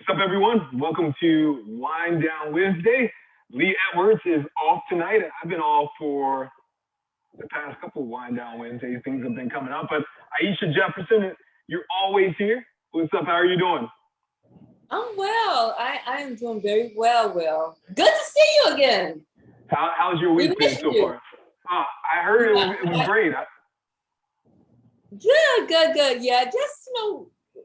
What's up, everyone? Welcome to Wind Down Wednesday. Lee Edwards is off tonight. I've been off for the past couple of Wind Down Wednesdays. Things have been coming up, but Aisha Jefferson, you're always here. What's up? How are you doing? I'm well. I am doing very well, Will. Good to see you again. How's your week been so far? I heard it was great. Good. Yeah, just,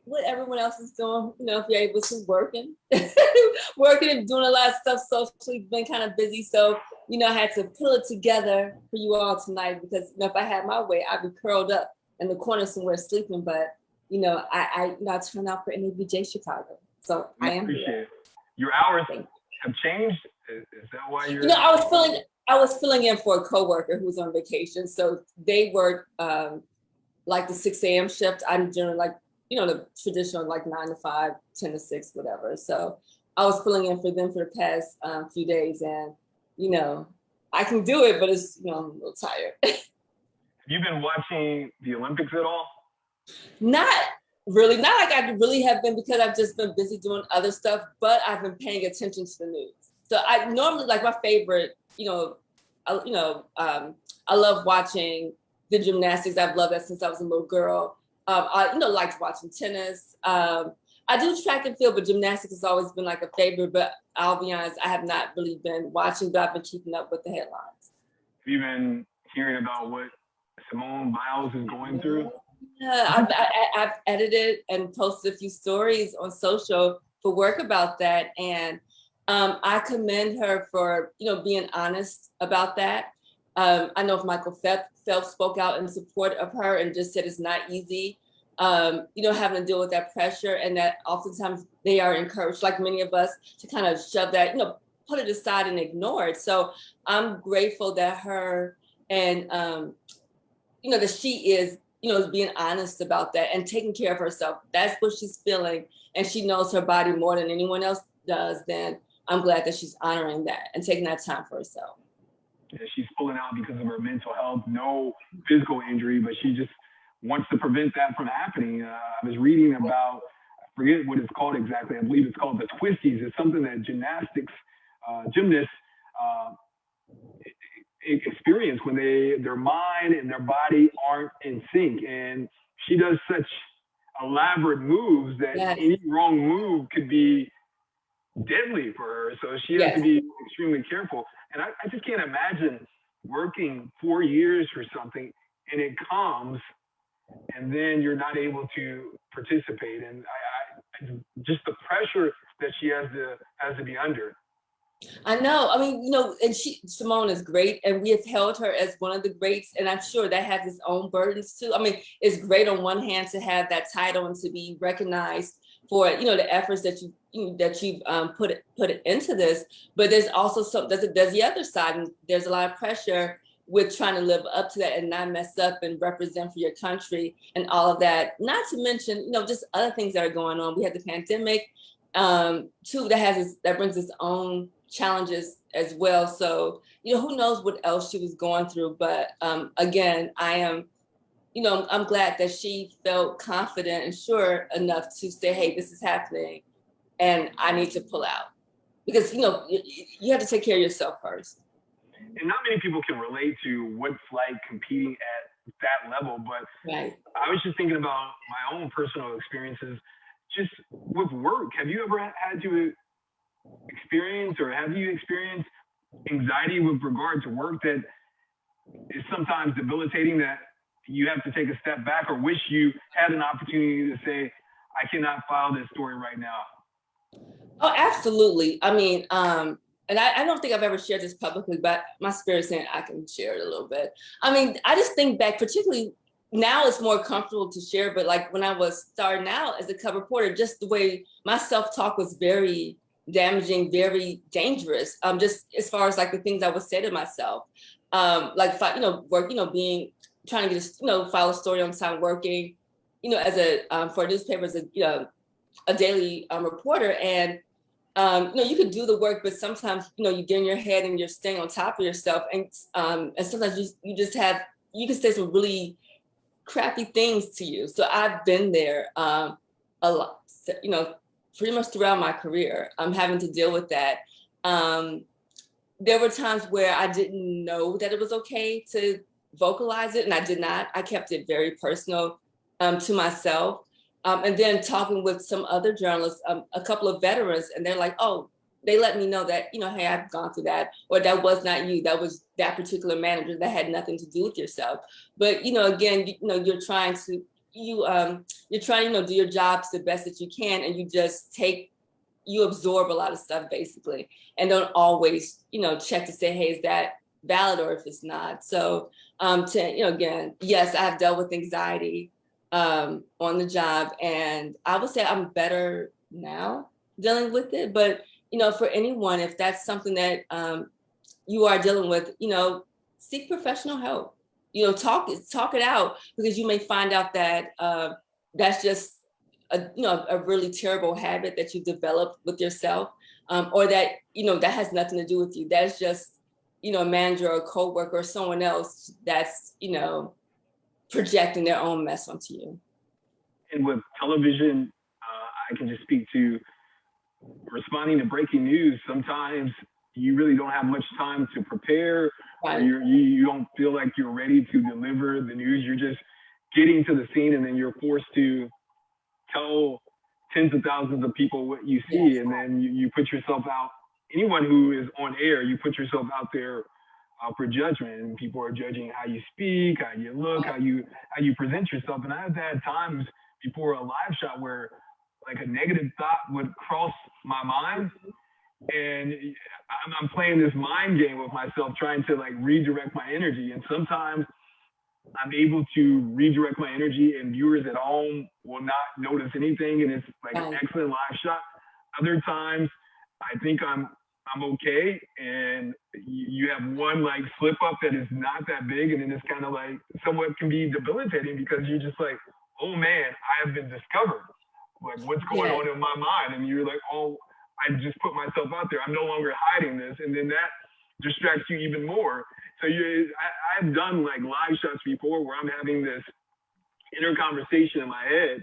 what everyone else is doing, if you're able to working and doing a lot of stuff socially, been kind of busy. So, I had to pull it together for you all tonight because, if I had my way, I'd be curled up in the corner somewhere sleeping. But, I turned out for NABJ Chicago. So I am appreciate it. Your hours have changed? Is that why you're... I was filling in for a coworker who was on vacation. So they work like the 6 a.m. shift. I'm doing the traditional 9 to 5, 10 to 6, whatever. So I was filling in for them for the past few days, and I can do it, but it's I'm a little tired. Have you been watching the Olympics at all? Not really, not like I really have been, because I've just been busy doing other stuff, but I've been paying attention to the news. So I normally my favorite, I love watching the gymnastics. I've loved that since I was a little girl. I liked watching tennis. I do track and field, but gymnastics has always been a favorite. But I'll be honest, I have not really been watching, but I've been keeping up with the headlines. Have you been hearing about what Simone Biles is going through? Yeah, I've edited and posted a few stories on social for work about that, and I commend her for being honest about that. I know if Michael Phelps spoke out in support of her and just said it's not easy, having to deal with that pressure, and that oftentimes they are encouraged, like many of us, to kind of shove that, put it aside and ignore it. So I'm grateful that her and, that she is, being honest about that and taking care of herself. That's what she's feeling. And she knows her body more than anyone else does. Then I'm glad that she's honoring that and taking that time for herself. Yeah, she's pulling out because of her mental health, no physical injury, but she just wants to prevent that from happening. I was reading about, I forget what it's called exactly. I believe it's called the twisties. It's something that gymnasts experience when their mind and their body aren't in sync. And she does such elaborate moves that any wrong move could be deadly for her. So she has to be extremely careful. And I just can't imagine working 4 years for something and it comes and then you're not able to participate. And I just the pressure that she has to be under. I know. I mean, and Simone is great, and we have held her as one of the greats, and I'm sure that has its own burdens too. I mean, it's great on one hand to have that title and to be recognized for the efforts that you've put it into this, but there's also there's the other side, and there's a lot of pressure with trying to live up to that and not mess up and represent for your country and all of that. Not to mention, just other things that are going on. We had the pandemic too, that brings its own challenges as well. So, who knows what else she was going through. But again, I am, I'm glad that she felt confident and sure enough to say, hey, this is happening and I need to pull out. Because, you have to take care of yourself first. And not many people can relate to what it's like competing at that level. But I was just thinking about my own personal experiences just with work. Have you ever had to experience, or have you experienced anxiety with regard to work that is sometimes debilitating, that you have to take a step back or wish you had an opportunity to say, I cannot file this story right now? Oh, absolutely. I mean, and I don't think I've ever shared this publicly, but my spirit's saying I can share it a little bit. I mean, I just think back, particularly now it's more comfortable to share, but when I was starting out as a cover reporter, just the way my self-talk was very damaging, very dangerous. Just as far as the things I would say to myself, work, trying to get file a story on time, working, as for a newspaper as a daily reporter, and you can do the work, but sometimes you get in your head and you're staying on top of yourself, and sometimes you can say some really crappy things to you. So I've been there a lot, pretty much throughout my career, I'm having to deal with that. There were times where I didn't know that it was okay to vocalize it, and I did not. I kept it very personal to myself. And then talking with some other journalists, a couple of veterans, and they're like, oh, they let me know that, hey, I've gone through that, or that was not you, that was that particular manager, that had nothing to do with yourself. But, again, you're trying to, you're trying to do your job to the best that you can, and you absorb a lot of stuff basically, and don't always, check to say, hey, is that valid, or if it's not. So, again, yes, I've dealt with anxiety on the job, and I would say I'm better now dealing with it. But, for anyone, if that's something that you are dealing with, seek professional help. Talk it out, because you may find out that that's just a really terrible habit that you developed with yourself, or that, that has nothing to do with you. That's just, a manager or a coworker or someone else that's, projecting their own mess onto you. And with television, I can just speak to responding to breaking news. Sometimes you really don't have much time to prepare, right, or you don't feel like you're ready to deliver the news. You're just getting to the scene, and then you're forced to tell tens of thousands of people what you see. Yes. And then you put yourself out. Anyone who is on air, you put yourself out there for judgment, and people are judging how you speak, how you look, how you present yourself. And I've had times before a live shot where like a negative thought would cross my mind, and I'm playing this mind game with myself, trying to like redirect my energy. And sometimes I'm able to redirect my energy, and viewers at home will not notice anything, and it's like an excellent live shot. Other times I think I'm okay, and you have one like slip up that is not that big, and then it's kind of like somewhat can be debilitating, because you're just like, oh man, I have been discovered. Like, what's going on in my mind? And you're like, oh, I just put myself out there. I'm no longer hiding this. And then that distracts you even more. So I've done like live shots before where I'm having this inner conversation in my head.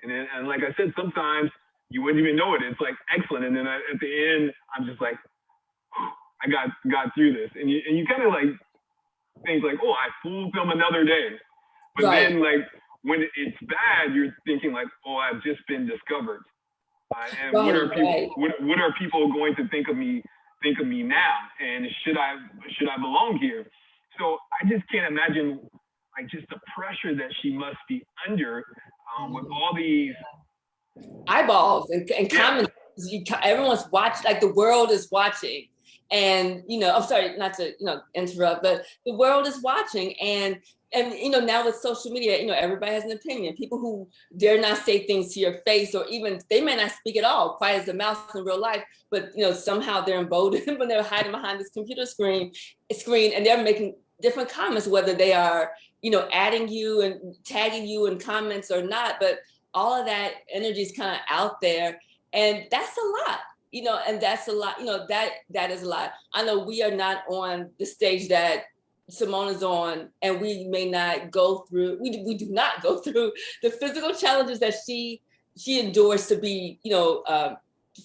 And like I said, sometimes you wouldn't even know it. It's like excellent. And then at the end, I'm just like, I got through this. And you kind of like think like, oh, I fooled them another day. But then like when it's bad, you're thinking like, oh, I've just been discovered. And what are people going to think of me now? And should I belong here? So I just can't imagine like just the pressure that she must be under with all these eyeballs and comments. Everyone's watching, like the world is watching. And, I'm sorry, not to, interrupt, but the world is watching. And now with social media, everybody has an opinion. People who dare not say things to your face, or even they may not speak at all, quiet as a mouse in real life, but somehow they're emboldened when they're hiding behind this computer screen, and they're making different comments, whether they are, adding you and tagging you in comments or not. But all of that energy is kind of out there, and that's a lot. And that's a lot, that is a lot. I know we are not on the stage that Simone is on, and we may not go through, we do not go through the physical challenges that she endures to be,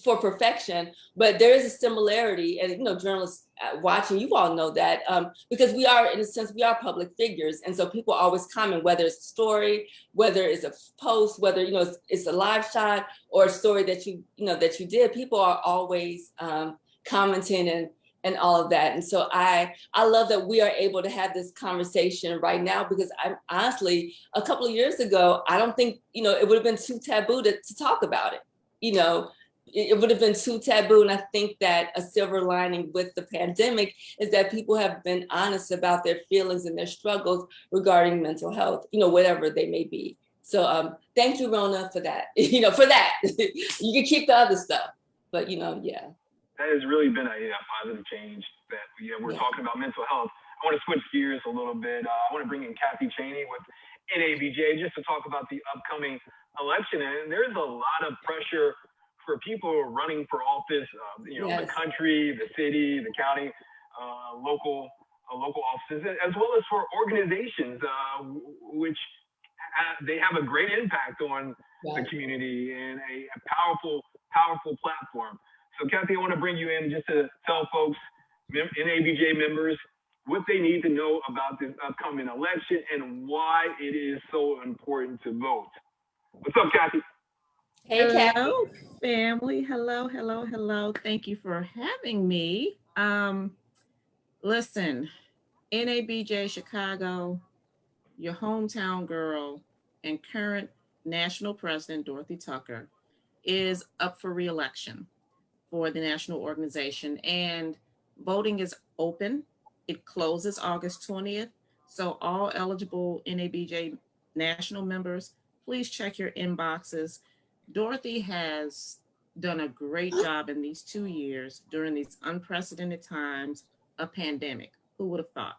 for perfection. But there is a similarity, and, journalists watching, you all know that, because we are, in a sense, we are public figures. And so people always comment, whether it's a story, whether it's a post, whether, it's a live shot or a story that that you did, people are always commenting and all of that. And so I love that we are able to have this conversation right now, because I'm honestly, a couple of years ago, I don't think, it would have been too taboo to talk about it. It would have been too taboo. And I think that a silver lining with the pandemic is that people have been honest about their feelings and their struggles regarding mental health, whatever they may be. So thank you, Rona, for that. For that. You can keep the other stuff, but yeah. That has really been a positive change that we're talking about mental health. I want to switch gears a little bit. I want to bring in Kathy Cheney with NABJ just to talk about the upcoming election. And there's a lot of pressure for people who are running for office, the country, the city, the county, local offices, as well as for organizations, which they have a great impact on the community and a powerful platform. So Kathy, I want to bring you in just to tell folks, NABJ members, what they need to know about this upcoming election and why it is so important to vote. What's up, Kathy? Hey, Kathy. Hello, family. Hello. Thank you for having me. Listen, NABJ Chicago, your hometown girl and current national president, Dorothy Tucker, is up for re-election for the national organization. And voting is open. It closes August 20th. So all eligible NABJ national members, please check your inboxes. Dorothy has done a great job in these 2 years during these unprecedented times, a pandemic. Who would have thought?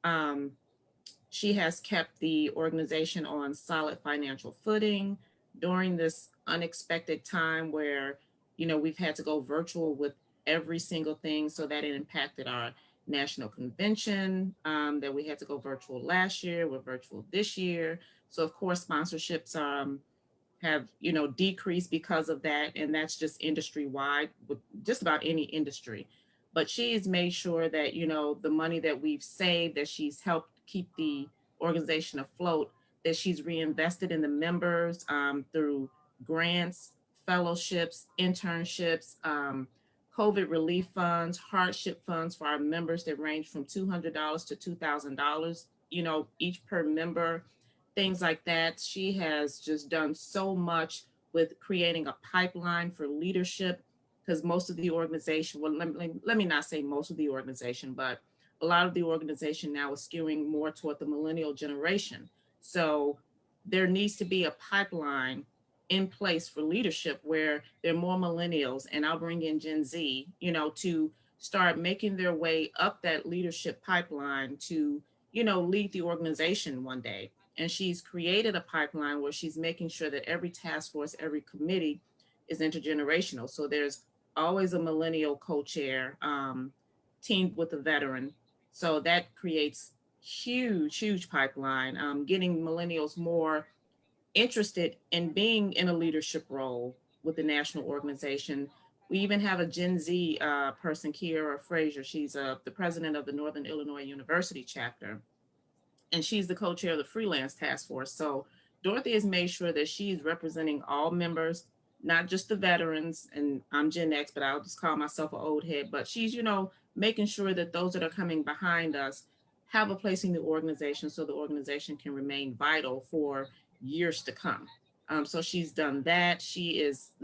Um, she has kept the organization on solid financial footing during this unexpected time where, we've had to go virtual with every single thing. So that it impacted our national convention, that we had to go virtual last year. We're virtual this year. So of course, sponsorships have decreased because of that, and that's just industry wide with just about any industry. But she has made sure that the money that we've saved, that she's helped keep the organization afloat, that she's reinvested in the members through grants, fellowships, internships, COVID relief funds, hardship funds for our members that range from $200 to $2,000, each per member, things like that. She has just done so much with creating a pipeline for leadership, because most of the organization, well, let me not say most of the organization, but a lot of the organization now is skewing more toward the millennial generation. So there needs to be a pipeline in place for leadership where there are more millennials, and I'll bring in Gen Z, to start making their way up that leadership pipeline to, lead the organization one day. And she's created a pipeline where she's making sure that every task force, every committee is intergenerational. So there's always a millennial co-chair teamed with a veteran. So that creates huge pipeline, getting millennials more interested in being in a leadership role with the national organization. We even have a Gen Z person, Kiera Frazier. She's the president of the Northern Illinois University chapter, and she's the co-chair of the freelance task force. So Dorothy has made sure that she's representing all members, not just the veterans. And I'm Gen X, but I'll just call myself an old head. But she's, making sure that those that are coming behind us have a place in the organization so the organization can remain vital for years to come. So she's done that.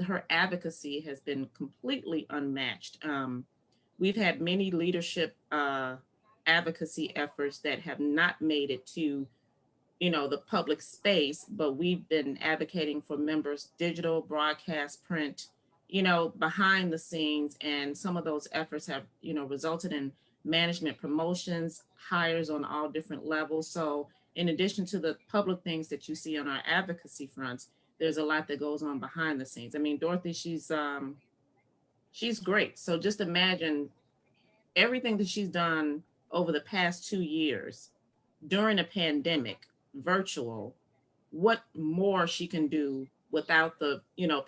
Her advocacy has been completely unmatched. We've had many leadership advocacy efforts that have not made it to, the public space, but we've been advocating for members, digital, broadcast, print, behind the scenes. And some of those efforts have, resulted in management promotions, hires on all different levels. So in addition to the public things that you see on our advocacy fronts, there's a lot that goes on behind the scenes. I mean, Dorothy, she's great. So just imagine everything that she's done over the past 2 years during a pandemic, virtual. What more she can do without the,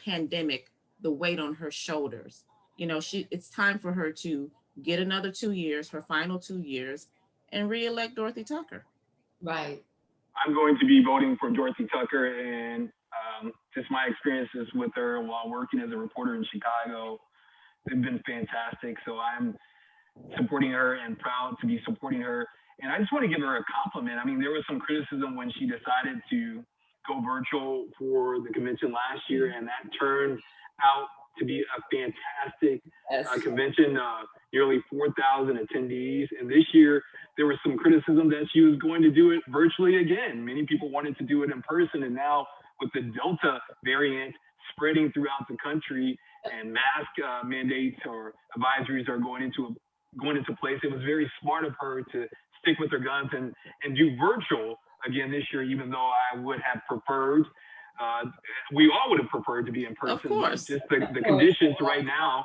pandemic, the weight on her shoulders. It's time for her to get another 2 years, her final 2 years, and re-elect Dorothy Tucker. Right. I'm going to be voting for Dorothy Tucker, and just my experiences with her while working as a reporter in Chicago, they've been fantastic. So I'm supporting her and proud to be supporting her. And I just want to give her a compliment. I mean, there was some criticism when she decided to go virtual for the convention last year, and that turned out to be a fantastic convention, nearly 4,000 attendees. And this year, there was some criticism that she was going to do it virtually again. Many people wanted to do it in person, and now with the Delta variant spreading throughout the country and mask mandates or advisories are going into place, it was very smart of her to stick with her guns and do virtual again this year, even though I would have preferred, we all would have preferred to be in person. Of course. Just the conditions right now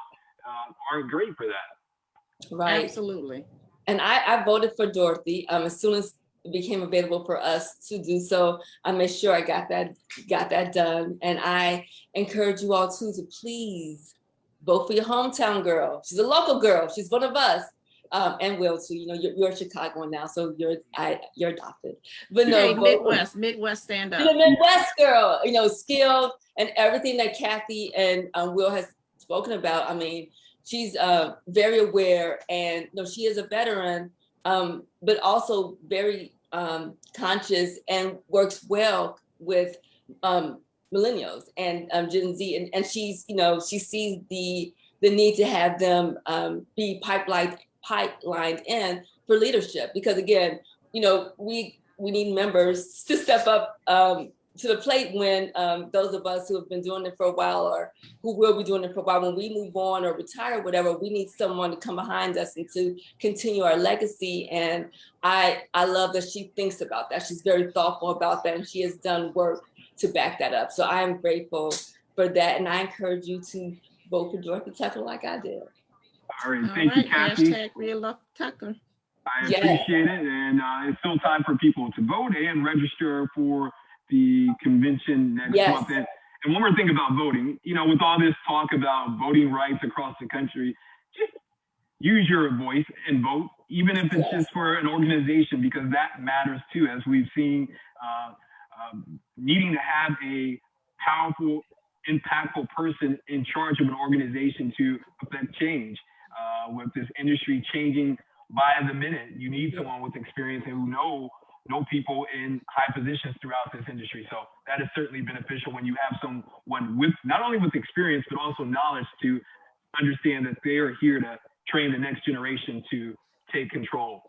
aren't great for that. Right. Absolutely. And I voted for Dorothy as soon as became available for us to do so, I made sure I got that done. And I encourage you all too to please vote for your hometown girl. She's a local girl. She's one of us. And Will too. You know, you're a Chicagoan now, so you're adopted. But no, hey, Midwest, stand up. You're the Midwest girl. You know, skilled and everything that Kathy and Will has spoken about. I mean, she's very aware, and you know, she is a veteran, but also very conscious and works well with millennials and Gen Z, and she's, you know, she sees the need to have them be pipelined in for leadership, because again, you know, we need members to step up to the plate when those of us who have been doing it for a while, or who will be doing it for a while, when we move on or retire, or whatever, we need someone to come behind us and to continue our legacy. And I love that she thinks about that. She's very thoughtful about that, and she has done work to back that up. So I'm grateful for that, and I encourage you to vote for Dorothy Tucker like I did. All right, thank you, Kathy. Hashtag re-elect Tucker. I appreciate it, and it's still time for people to vote and register for the convention next month. And one more thing about voting, you know, with all this talk about voting rights across the country, just use your voice and vote, even if it's just for an organization, because that matters too, as we've seen, needing to have a powerful, impactful person in charge of an organization to affect change. With this industry changing by the minute, you need someone with experience and who know people in high positions throughout this industry. So that is certainly beneficial when you have someone with not only with experience, but also knowledge to understand that they are here to train the next generation to take control.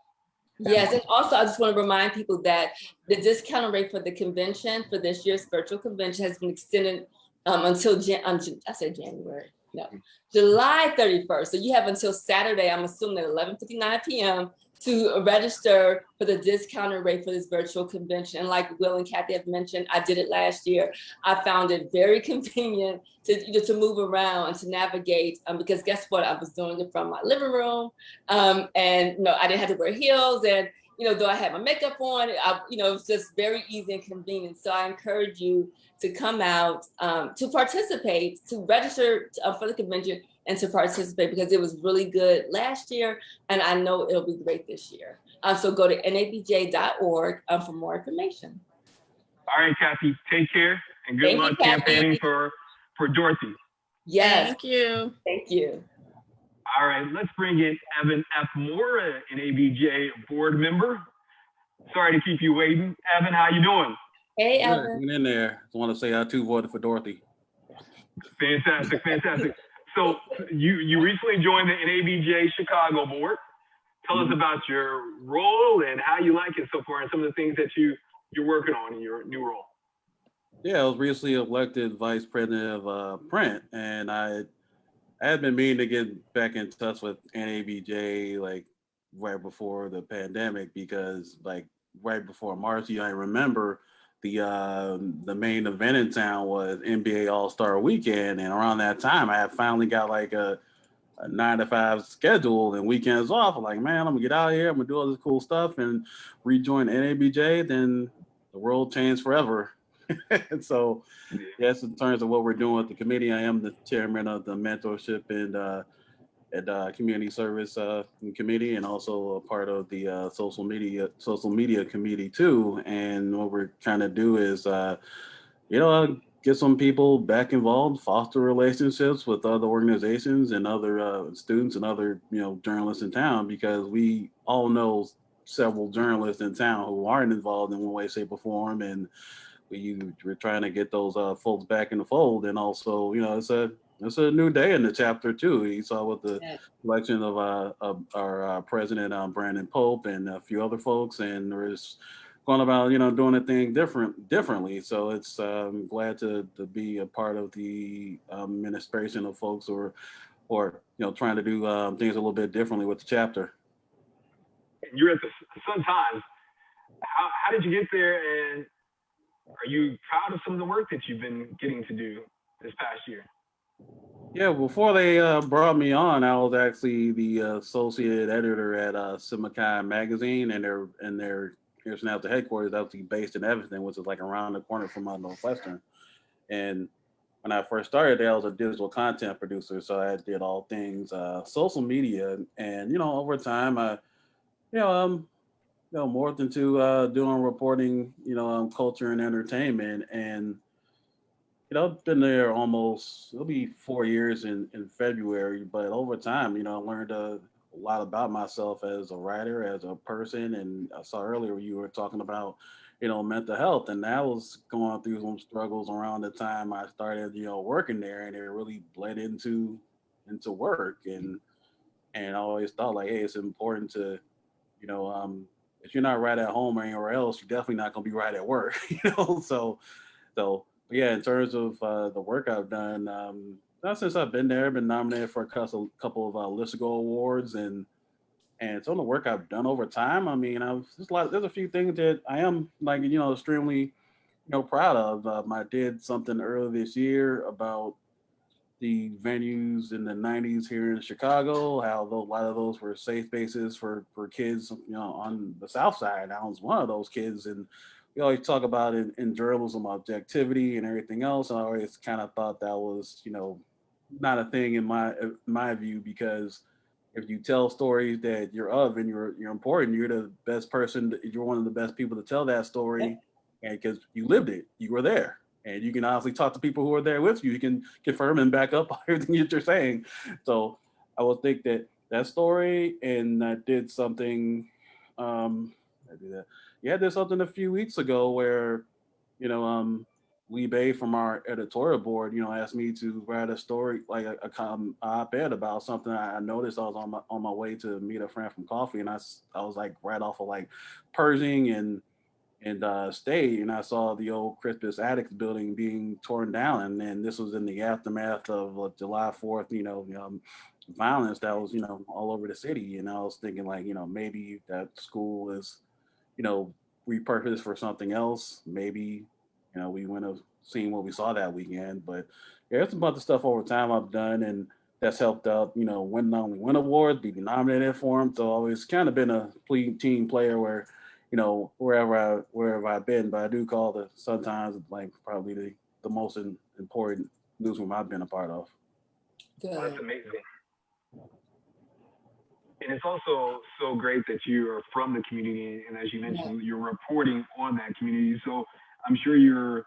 Yes, and also I just want to remind people that the discount rate for the convention, for this year's virtual convention, has been extended until January. No, July 31st. So you have until Saturday, I'm assuming at 11:59 p.m. to register for the discounted rate for this virtual convention. And like Will and Kathy have mentioned, I did it last year. I found it very convenient to move around and to navigate, because guess what? I was doing it from my living room, and no, I didn't have to wear heels, and you know, though I had my makeup on, you know, it was just very easy and convenient. So I encourage you to come out, to participate, to register for the convention and to participate, because it was really good last year, and I know it'll be great this year. So go to nabj.org for more information. All right, Kathy, take care, and good luck campaigning for Dorothy. Yes. Thank you. Thank you. All right, let's bring in Evan F. Moore, an NABJ board member. Sorry to keep you waiting. Evan, how you doing? Hey, Evan. Get in there. I want to say I too voted for Dorothy. Fantastic, fantastic. So you recently joined the NABJ Chicago board. Tell us about your role and how you like it so far, and some of the things that you're working on in your new role. Yeah, I was recently elected vice president of print, and I had been meaning to get back in touch with NABJ like right before the pandemic, because like right before March, I remember the main event in town was NBA All-Star Weekend, and around that time I had finally got like a 9-to-5 schedule and weekends off. I'm like, man, I'm gonna get out of here, I'm gonna do all this cool stuff and rejoin NABJ. Then the world changed forever. And so yes, in terms of what we're doing with the committee, I am the chairman of the mentorship and community service committee, and also a part of the social media committee too. And what we're trying to do is get some people back involved, foster relationships with other organizations and other students and other journalists in town, because we all know several journalists in town who aren't involved in one way, shape, or form, and we're trying to get those folks back in the fold. And also, it's a new day in the chapter too. You saw with the election of our president, Brandon Pope, and a few other folks, and we're just going about doing a thing differently. So it's glad to be a part of the administration of folks who are trying to do things a little bit differently with the chapter. You're at the Sun Times. How did you get there, and are you proud of some of the work that you've been getting to do this past year? Yeah, before they brought me on, I was actually the associate editor at Simacai magazine, and their International headquarters actually based in Evanston, which is like around the corner from my Northwestern. And when I first started there, I was a digital content producer, so I did all things social media. And over time, I you know um, morphed into doing reporting, culture and entertainment. And I've been there almost, it'll be 4 years in February, but over time, I learned a lot about myself as a writer, as a person. And I saw earlier you were talking about, mental health, and that was going through some struggles around the time I started, working there, and it really bled into work. And I always thought like, hey, it's important to, you know, um, if you're not right at home or anywhere else, you're definitely not gonna be right at work, So but yeah, in terms of the work I've done, not since I've been there, I've been nominated for a couple of Listigo awards, and some of the work I've done over time. I mean, there's a few things that I am like extremely proud of. I did something earlier this year about the venues in the 90s here in Chicago, how a lot of those were safe spaces for kids, on the South Side. I was one of those kids, and we always talk about in journalism objectivity and everything else. And I always kind of thought that was, not a thing in my view, because if you tell stories that you're of and you're important, you're the best person. You're one of the best people to tell that story, and because you lived it, you were there. And you can honestly talk to people who are there with you. You can confirm and back up everything that you're saying. So I would think that story, and I did something. I did that. Yeah, I did something a few weeks ago where, you know, um, Lee Bay from our editorial board, asked me to write a story, like a op-ed about something I noticed. I was on my way to meet a friend from coffee, and I was like right off of like Pershing and stayed, and I saw the old Crispus Attucks building being torn down, and then this was in the aftermath of July 4th, violence that was all over the city. And I was thinking like, maybe that school is you know repurposed for something else. Maybe we wouldn't have seen what we saw that weekend. But yeah, it's a bunch of stuff over time I've done, and that's helped out, win not only win awards, be nominated for them. So I've always kind of been a team player where wherever I've been. But I do call the sometimes like probably the most important newsroom I've been a part of. Well, that's amazing. And it's also so great that you are from the community, and as you mentioned, you're reporting on that community. So I'm sure you're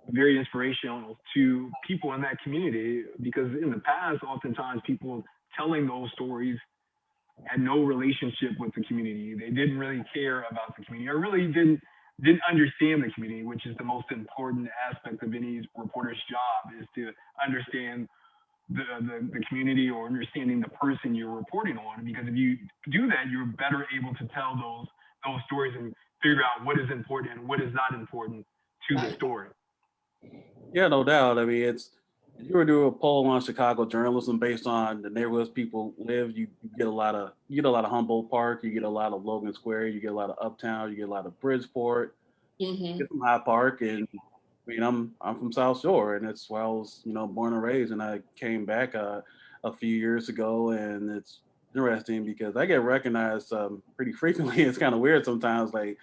very inspirational to people in that community, because in the past, oftentimes people telling those stories had no relationship with the community. They didn't really care about the community, or really didn't understand the community, which is the most important aspect of any reporter's job, is to understand the community, or understanding the person you're reporting on. Because if you do that, you're better able to tell those stories and figure out what is important and what is not important to the story. Yeah, no doubt. I mean, if you were to do a poll on Chicago journalism based on the neighborhoods people live, you get a lot of Humboldt Park, you get a lot of Logan Square, you get a lot of Uptown, you get a lot of Bridgeport, you get some High Park. And I mean, I'm from South Shore, and that's where I was, born and raised. And I came back a few years ago, and it's interesting because I get recognized pretty frequently. It's kind of weird sometimes. Like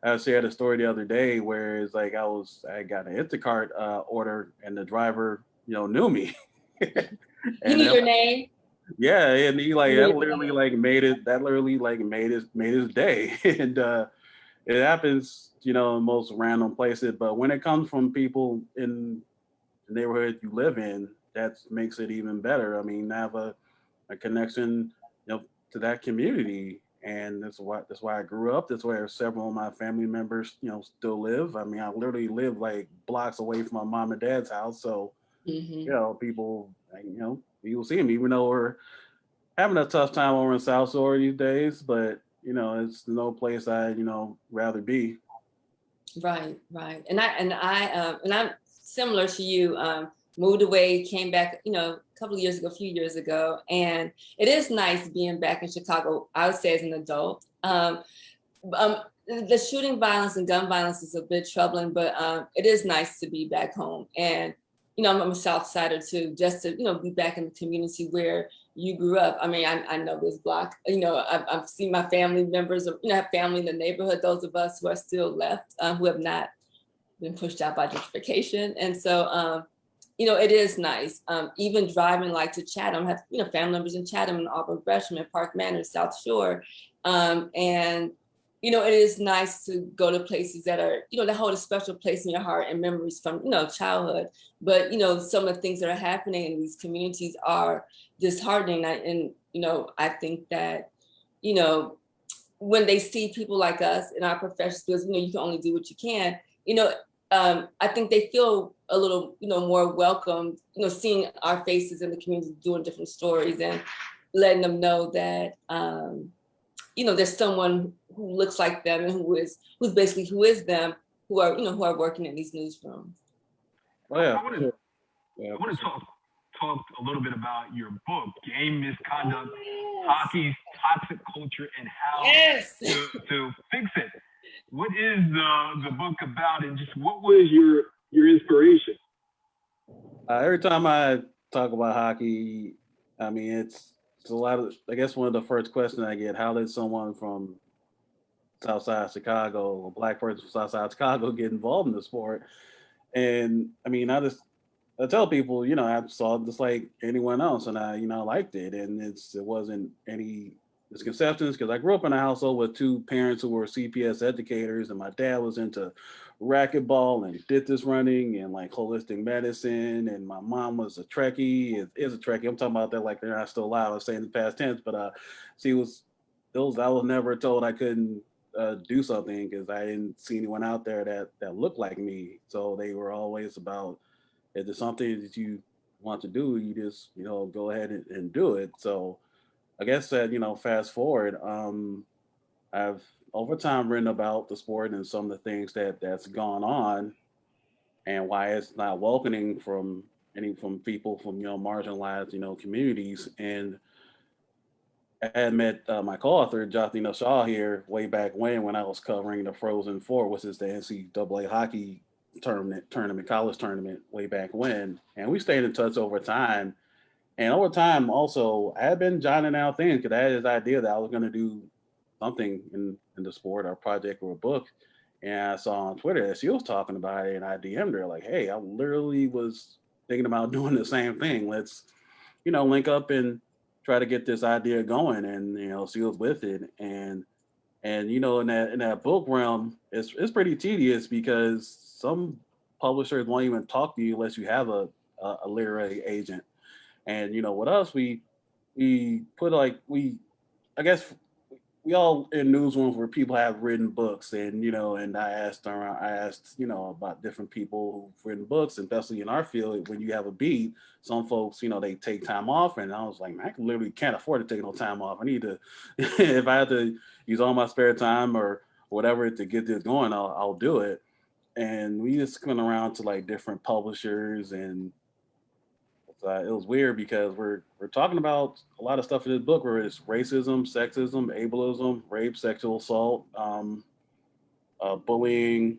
I shared a story the other day where it's like I got an Instacart order, and the driver, knew me. You knew your name? Yeah, and he like that literally like made it. That literally like made his day, and it happens, in most random places. But when it comes from people in the neighborhood you live in, that makes it even better. I mean, I have a connection, to that community, and that's why I grew up. That's where several of my family members, still live. I mean, I literally live like blocks away from my mom and dad's house. So, people, people see me, even though we're having a tough time over in South Shore these days. But it's no place I rather be. Right. And I'm similar to you. Moved away, came back, a few years ago, and it is nice being back in Chicago. I would say as an adult. The shooting violence and gun violence is a bit troubling, but it is nice to be back home. And you know, I'm a South Sider too, just to, you know, be back in the community where you grew up. I mean, I know this block, you know, I've seen my family members, you know, have family in the neighborhood, those of us who are still left, who have not been pushed out by gentrification. And so, you know, it is nice. Even driving like to Chatham, have, you know, family members in Chatham and Auburn, Gresham and Park Manor, South Shore. And, you know, it is nice to go to places that are, you know, that hold a special place in your heart and memories from, you know, childhood. But, you know, some of the things that are happening in these communities are disheartening. And, you know, I think that, you know, when they see people like us in our professions, because, you know, you can only do what you can, you know, I think they feel a little, you know, more welcome, you know, seeing our faces in the community doing different stories and letting them know that, you know, there's someone who looks like them and who's basically who is them, who are, you know, who are working in these newsrooms. Oh, yeah. I want to talk a little bit about your book, Game Misconduct, Hockey's Toxic Culture and How to Fix It. What is the book about, and just what was your inspiration? Every time I talk about hockey, I mean, it's a lot of, I guess one of the first questions I get, how did someone from Southside Chicago, a black person from Southside Chicago, get involved in the sport? And I mean, I tell people, you know, I saw it just like anyone else, and I, you know, liked it, and it wasn't any misconceptions, because I grew up in a household with two parents who were CPS educators, and my dad was into racquetball and distance running and like holistic medicine, and my mom was a Trekkie, is a Trekkie. I'm talking about that like they're not still alive. I was saying in the past tense, but she was those. I was never told I couldn't do something because I didn't see anyone out there that looked like me. So they were always about, if there's something that you want to do, you just, you know, go ahead and do it. So I guess that, you know, fast forward, I've over time written about the sport and some of the things that's gone on and why it's not welcoming from people from, you know, marginalized, you know, communities. And I had met my co-author, Jothina Shaw, here way back when I was covering the Frozen Four, which is the NCAA hockey tournament, college tournament way back when. And we stayed in touch over time. And over time, also, I had been jotting out things because I had this idea that I was going to do something in the sport or project or a book. And I saw on Twitter that she was talking about it, and I DM'd her like, hey, I literally was thinking about doing the same thing. Let's, you know, link up and try to get this idea going. And, you know, she was with it. And you know, in that book realm, it's pretty tedious because some publishers won't even talk to you unless you have a literary agent. And you know, with us, we put like I guess we all in newsrooms where people have written books, and you know, and I asked you know about different people who've written books, and especially in our field, when you have a beat, some folks, you know, they take time off, and I was like, man, I literally can't afford to take no time off. I need to, if I have to use all my spare time or whatever to get this going, I'll do it. And we just went around to like different publishers, and it was weird because we're talking about a lot of stuff in this book where it's racism, sexism, ableism, rape, sexual assault, bullying,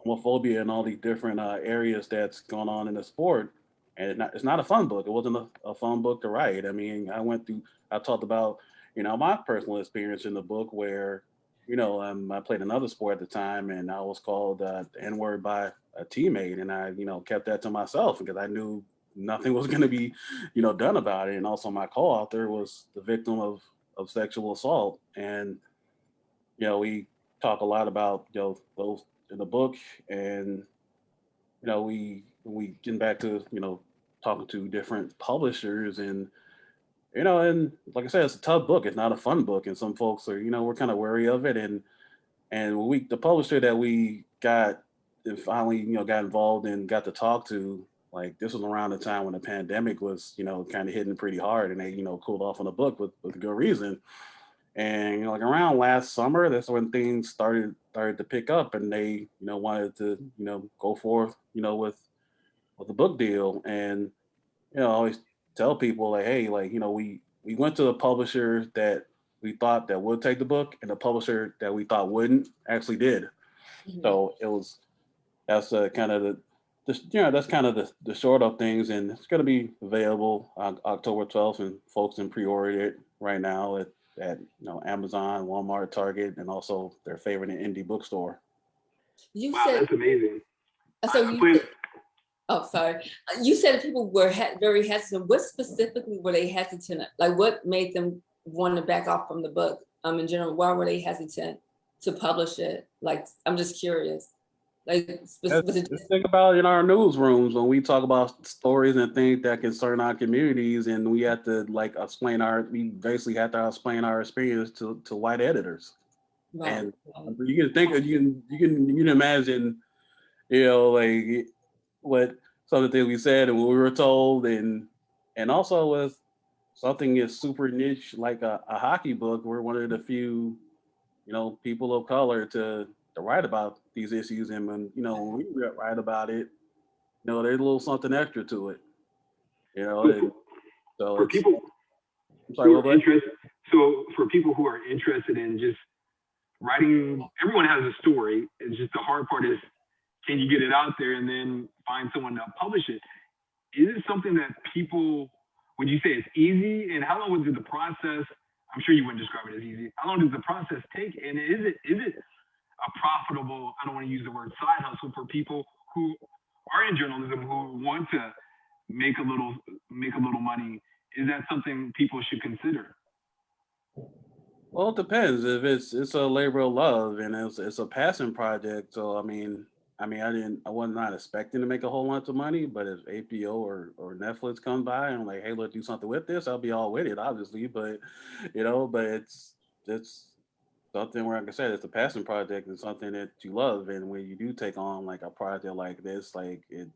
homophobia, and all these different areas that's going on in the sport. And it's not a fun book. It wasn't a fun book to write. I mean, I talked about, you know, my personal experience in the book where, you know, I played another sport at the time, and I was called the N-word by a teammate, and I, you know, kept that to myself because I knew nothing was going to be, you know, done about it. And also my co-author was the victim of sexual assault. And, you know, we talk a lot about, you know, those in the book. And, you know, we get back to, you know, talking to different publishers, and, you know, and like I said, it's a tough book. It's not a fun book. And some folks are, you know, we're kind of wary of it. And the publisher that we got and finally, you know, got involved and got to talk to, like this was around the time when the pandemic was, you know, kind of hitting pretty hard, and they, you know, cooled off on the book with good reason. And you know, like around last summer, that's when things started to pick up, and they, you know, wanted to, you know, go forth, you know, with the book deal. And you know, I always tell people like, hey, like, you know, we went to a publisher that we thought that would take the book, and the publisher that we thought wouldn't actually did. Mm-hmm. So that's kind of the that's kind of the short of things, and it's going to be available on October 12th, and folks can pre-order it right now at Amazon, Walmart, Target, and also their favorite indie bookstore. You Wow, said that's amazing. so. Oh, sorry. You said that people were very hesitant. What specifically were they hesitant? Like, what made them want to back off from the book? In general, why were they hesitant to publish it? Like, I'm just curious. Like, Just think about in our newsrooms when we talk about stories and things that concern our communities, and we have to we basically have to explain our experience to white editors. right. And you can think of, you can imagine, like what some of the things we said and what we were told, and also with something is super niche like a hockey book. We're one of the few, people of color to write about these issues, and when we write about it, there's a little something extra to it, and so For it's. people I'm sorry, what? So for people who are interested in just writing, everyone has a story. It's just the hard part is, can you get it out there and then find someone to publish it? Is it something that people, would you say it's easy? And how long was the process? I'm sure you wouldn't describe it as easy. How long does the process take? And is it a profitable, I don't want to use the word side hustle, for people who are in journalism who want to make a little money? Is that something people should consider? Well, it depends. If it's a labor of love and it's a passion project. So I was not expecting to make a whole bunch of money, but if HBO or Netflix come by and like, hey, let's do something with this, I'll be all with it, obviously. But but it's something where, like I said, it's a passion project and something that you love. And when you do take on like a project like this, like it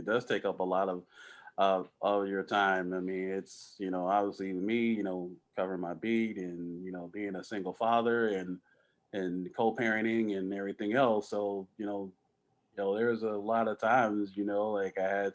does take up a lot of your time. I mean, it's obviously with me, covering my beat and being a single father and co-parenting and everything else. So there's a lot of times like I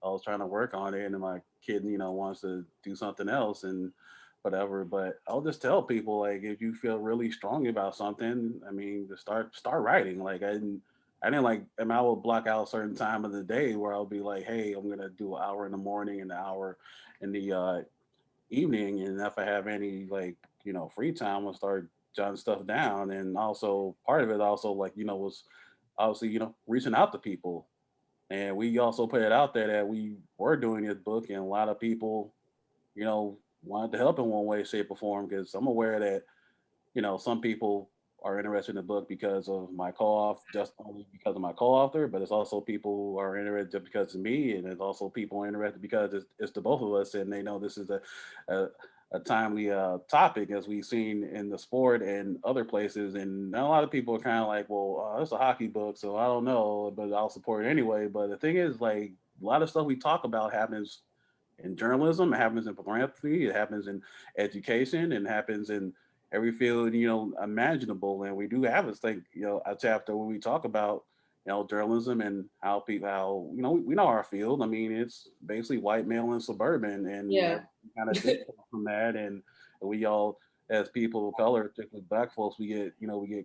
was trying to work on it, and my kid wants to do something else and whatever. But I'll just tell people, like, if you feel really strong about something, I mean, just start writing. Like I didn't like, I will block out a certain time of the day where I'll be like, hey, I'm gonna do an hour in the morning and an hour in the evening, and if I have any like free time, I'll start jotting stuff down. And also part of it also like was obviously reaching out to people, and we also put it out there that we were doing this book, and a lot of people wanted to help in one way, shape, or form, because I'm aware that some people are interested in the book because of my co-author, just only because of my co-author, but it's also people who are interested just because of me, and there's also people interested because it's the both of us, and they know this is a timely topic, as we've seen in the sport and other places. And a lot of people are kind of like, well, it's a hockey book, so I don't know, but I'll support it anyway. But the thing is, like, a lot of stuff we talk about happens in journalism, it happens in philanthropy, it happens in education, and happens in every field imaginable. And we do have a chapter where we talk about journalism and how we know our field. I mean, it's basically white male and suburban, and Yeah. kind of from that, and we all, as people of color, particularly Black folks, we get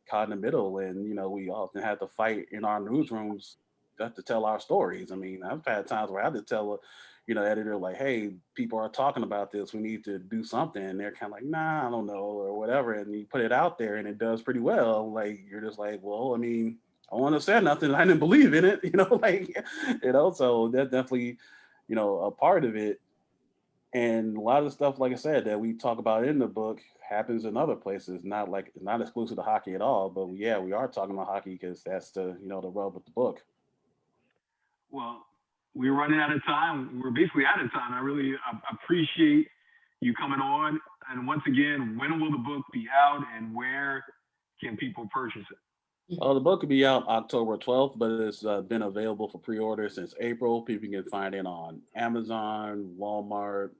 caught in the middle, and we often have to fight in our newsrooms just to tell our stories. I mean, I've had times where I had to tell editor, like, hey, people are talking about this, we need to do something, and they're kind of like, nah, I don't know, or whatever, and you put it out there and it does pretty well. Like, you're just like, well, I mean, I want to say nothing, I didn't believe in it, like, so that's definitely a part of it. And a lot of stuff, like I said, that we talk about in the book happens in other places, not exclusive to hockey at all. But yeah, we are talking about hockey because that's the the rub with the book. Well, we're running out of time. We're basically out of time. I really appreciate you coming on. And once again, when will the book be out, and where can people purchase it? The book will be out October 12th, but it's been available for pre-order since April. People can find it on Amazon, Walmart,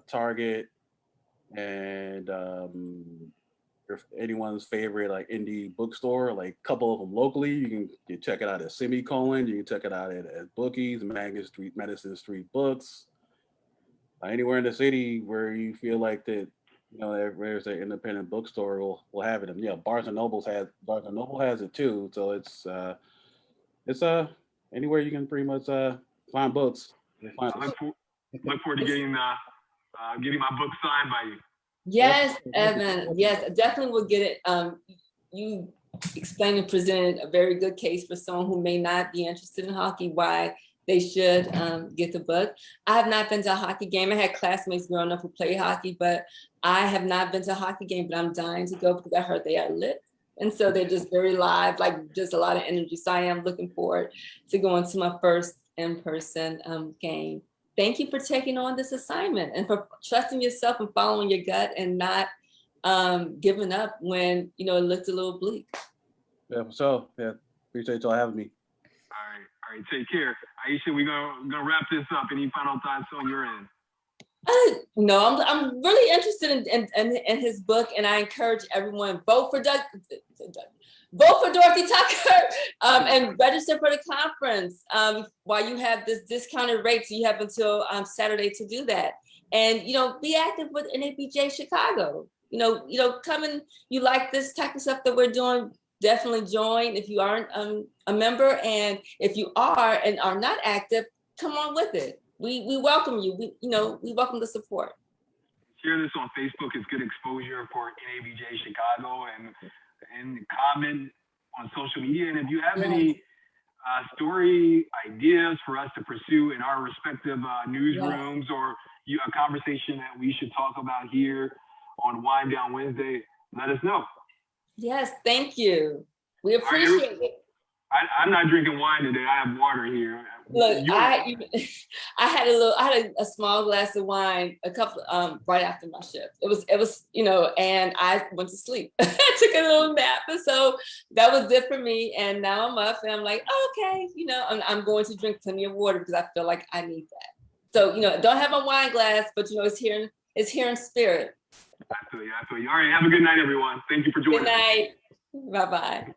Target, and if anyone's favorite like indie bookstore, like a couple of them locally, you can check it out at Semicolon. You can check it out at Bookies, Madison Street Books. Anywhere in the city where you feel like that, there's an independent bookstore will have it. And yeah, Barnes and Noble has it too. So it's it's anywhere you can pretty much find books. I look forward to getting my book signed by you. Yes, Evan. Yes, I definitely will get it. You explained and presented a very good case for someone who may not be interested in hockey, why they should get the book. I have not been to a hockey game. I had classmates growing up who played hockey, but I have not been to a hockey game, but I'm dying to go because I heard they are lit. And so they're just very live, like just a lot of energy. So I am looking forward to going to my first in-person game. Thank you for taking on this assignment and for trusting yourself and following your gut and not giving up when, you know, it looked a little bleak. Yeah, so yeah, appreciate y'all having me. All right, take care. Aisha, we're gonna wrap this up. Any final thoughts on your end? No, I'm really interested in his book, and I encourage everyone vote for Dorothy Tucker and register for the conference while you have this discounted rate. So you have until Saturday to do that, and you know, be active with NABJ Chicago. You know, come and you like this type of stuff that we're doing. Definitely join if you aren't a member, and if you are and are not active, come on with it. We welcome you. We welcome the support. Share this on Facebook. It's good exposure for NABJ Chicago, and comment on social media. And if you have any story ideas for us to pursue in our respective newsrooms, or a conversation that we should talk about here on Wind Down Wednesday, let us know. Yes, thank you. We appreciate it. I'm not drinking wine today. I have water here. Look, I had a small glass of wine a couple right after my shift. It was and I went to sleep. I took a little nap, and so that was it for me. And now I'm up, and I'm like, okay, I'm going to drink plenty of water because I feel like I need that. So don't have a wine glass, but it's here in spirit. Absolutely. All right, have a good night, everyone. Thank you for joining. Good night. Bye-bye.